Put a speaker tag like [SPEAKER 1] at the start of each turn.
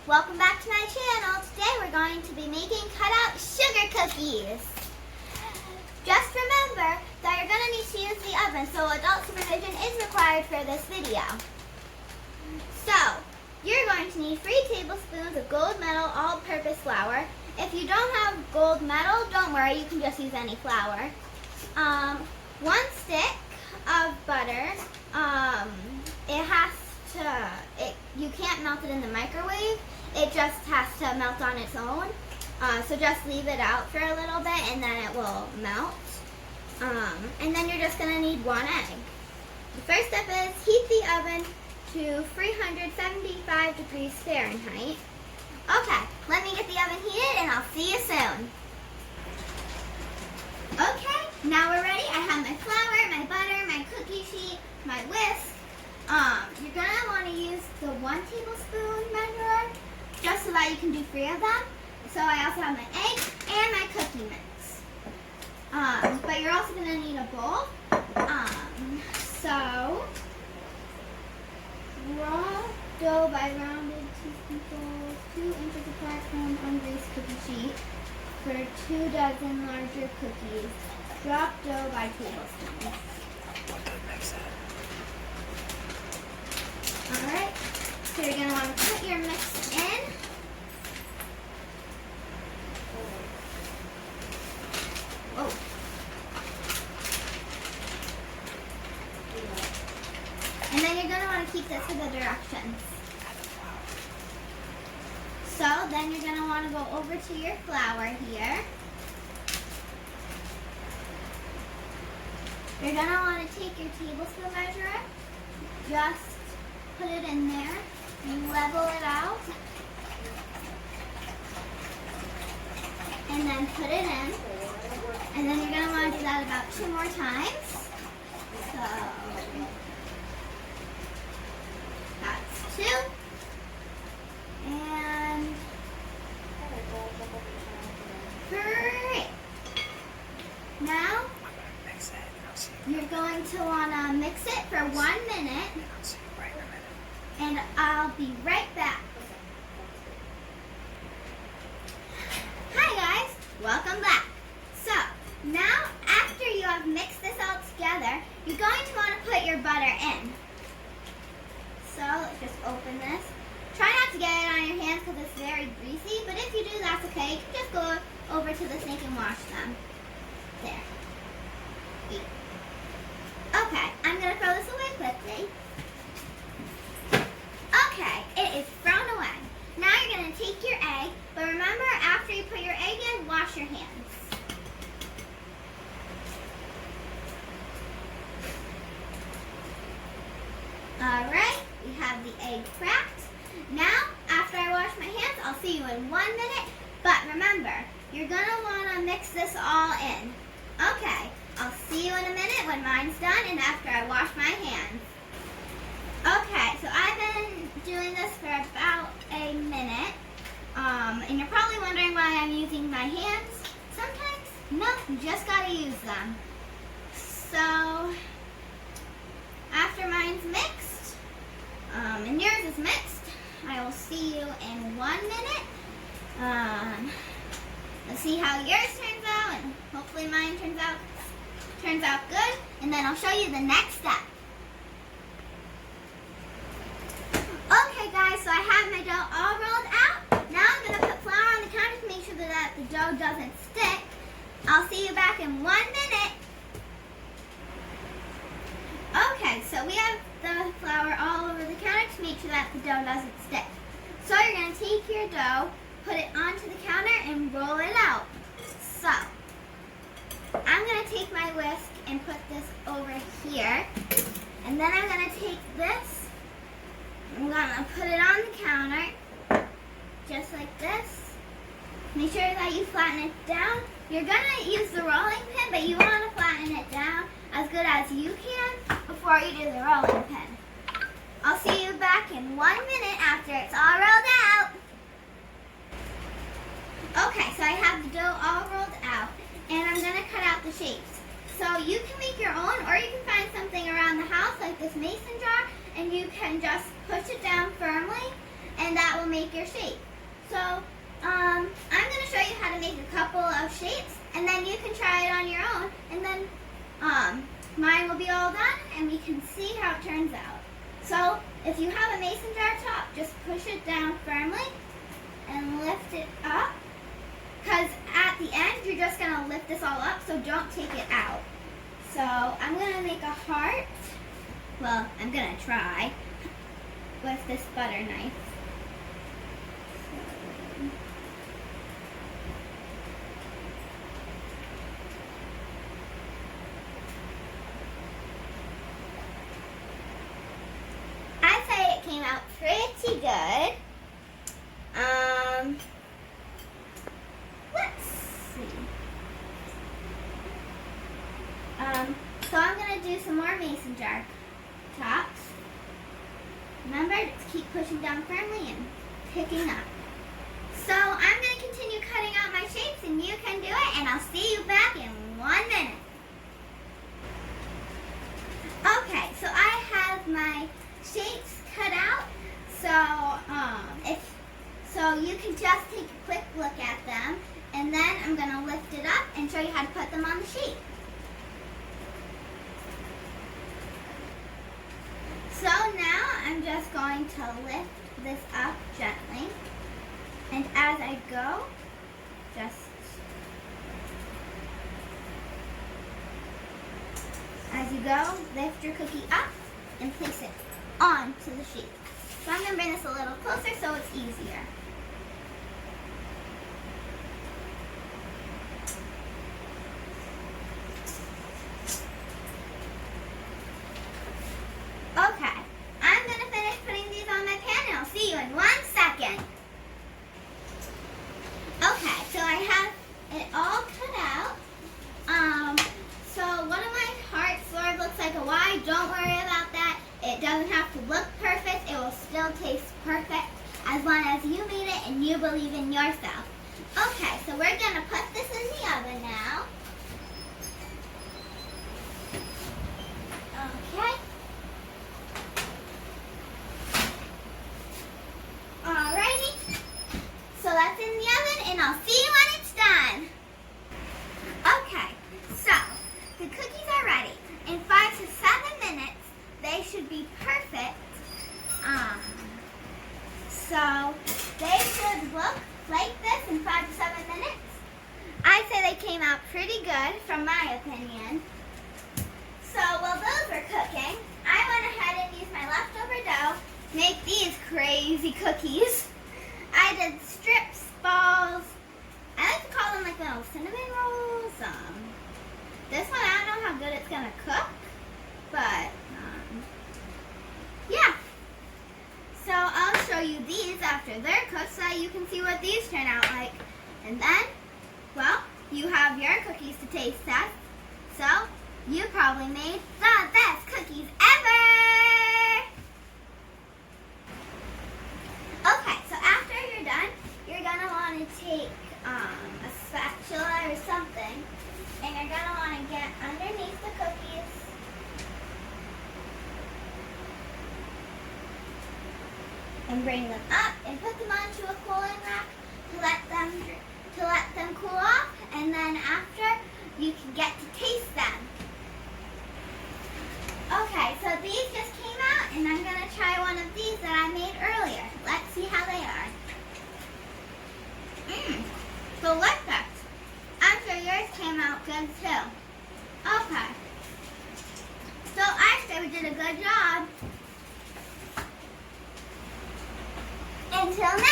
[SPEAKER 1] Welcome back to my channel. Today we're going to be making cutout sugar cookies. Just remember that you're going to need to use the oven, so adult supervision is required for this video. So, you're going to need 3 tablespoons of gold medal all-purpose flour. If you don't have gold medal, don't worry, you can just use any flour. 1 stick of butter. You can't melt it in the microwave. It just has to melt on its own. So just leave it out for a little bit and then it will melt. And then you're just going to need 1 egg. The first step is heat the oven to 375 degrees Fahrenheit. Okay, let me get the oven heated and I'll see you soon. Okay, now we're ready. I have my flour, my butter, my cookie sheet, my whisk. You're going to want to use the 1 tablespoon measure just so that you can do 3 of them. So I also have my egg and my cookie mix. But you're also going to need a bowl. So raw dough by rounded teaspoonfuls, 2 inches apart from ungreased cookie sheet for 2 dozen larger cookies. Drop dough by tablespoons. Alright, so you're going to want to put your mix in. Oh. And then you're going to want to keep this to the directions. So then you're going to want to go over to your flour here. You're going to want to take your tablespoon measure, just put it in there, and level it out, and then put it in, and then you're going to want to do that about 2 more times. So that's 2, and 3. Now you're going to want to mix it for 1 minute. And I'll be right back. Hi guys, welcome back. So, now after you have mixed this all together, you're going to want to put your butter in. So, let's just open this. Try not to get it on your hands because it's very greasy, but if you do, that's okay. You can just go over to the sink and wash them. There. Okay, I'm going to throw this away quickly. Okay, it is thrown away. Now you're going to take your egg, but remember after you put your egg in, wash your hands. Alright, we have the egg cracked. Now, after I wash my hands, I'll see you in 1 minute, but remember, you're going to want to mix this all in. Okay, I'll see you in a minute when mine's done and after I wash my hands. Okay, so I've been doing this for about a minute, and you're probably wondering why I'm using my hands. Sometimes, no, you just gotta use them. So, after mine's mixed, and yours is mixed, I will see you in 1 minute. Let's see how yours turns out, and hopefully mine turns out good, and then I'll show you the next step. Okay guys, so I have my dough all rolled out. Now I'm going to put flour on the counter to make sure that the dough doesn't stick. I'll see you back in 1 minute. Okay, so we have the flour all over the counter to make sure that the dough doesn't stick. So you're going to take your dough, put it onto the counter, and roll it out. So, I'm going to take my whisk and put this over here. And then I'm going to take this. I'm going to put it on the counter, just like this. Make sure that you flatten it down. You're going to use the rolling pin, but you want to flatten it down as good as you can before you do the rolling pin. I'll see you back in 1 minute after it's all rolled out. Okay, so I have the dough all rolled out, and I'm going to cut out the shapes. So you can make your own, or you can find something around the house like this mason jar, and you can just push it down firmly, and that will make your shape. So, I'm going to show you how to make a couple of shapes, and then you can try it on your own, and then mine will be all done, and we can see how it turns out. So, if you have a mason jar top, just push it down firmly and lift it up, because at the end, you're just going to lift this all up, so don't take it out. So, I'm going to make a heart. Well, I'm going to try with this butter knife. I'd say it came out pretty good. Let's see. So I'm going to do some more mason jar tops. Remember, just keep pushing down firmly and picking up. So I'm going to continue cutting out my shapes, and you can do it, and I'll see you back in 1 minute. Okay, so I have my shapes cut out. So you can just take a quick look at them, and then I'm going to lift it up and show you how to put them on the sheet. So now I'm just going to lift this up gently, and as I go, as you go, lift your cookie up and place it onto the sheet. So I'm going to bring this a little closer so it's easier. Okay, I'm going to finish putting these on my pan, and I'll see you in 1 second. Okay, so I have it all cut out. So one of my hearts sort of looks like a Y. Don't worry about that. It doesn't have to look perfect. It will still taste perfect as long as you made it and you believe in yourself. Okay, so we're going to put this in the oven now. Okay. Alrighty. So that's in the oven, and I'll see you when it's done. Okay, so the cookies are ready. In 5 to 7 minutes, they should be perfect. So they should look like this in 5 to 7 minutes. I'd say they came out pretty good, from my opinion. So while those were cooking, I went ahead and used my leftover dough to make these crazy cookies. I did strips, balls. I like to call them like little cinnamon rolls. This one, I don't know how good it's going to cook, but yeah. So I'll show you these after they're cooked so that you can see what these turn out like. And then, well, you have your cookies to taste test. So you probably made the best cookies ever! Okay, so after you're done, you're going to want to take a spatula or something, and you're going to want to get underneath the cookies. And bring them up and put them onto a cooling rack to let them cool off, and then after you can get to taste them. Okay, so these just came out, and I'm going to try one of these that I made earlier. Let's see how they are. Delicious. I'm sure yours came out good too. Okay. So I say we did a good job. Until next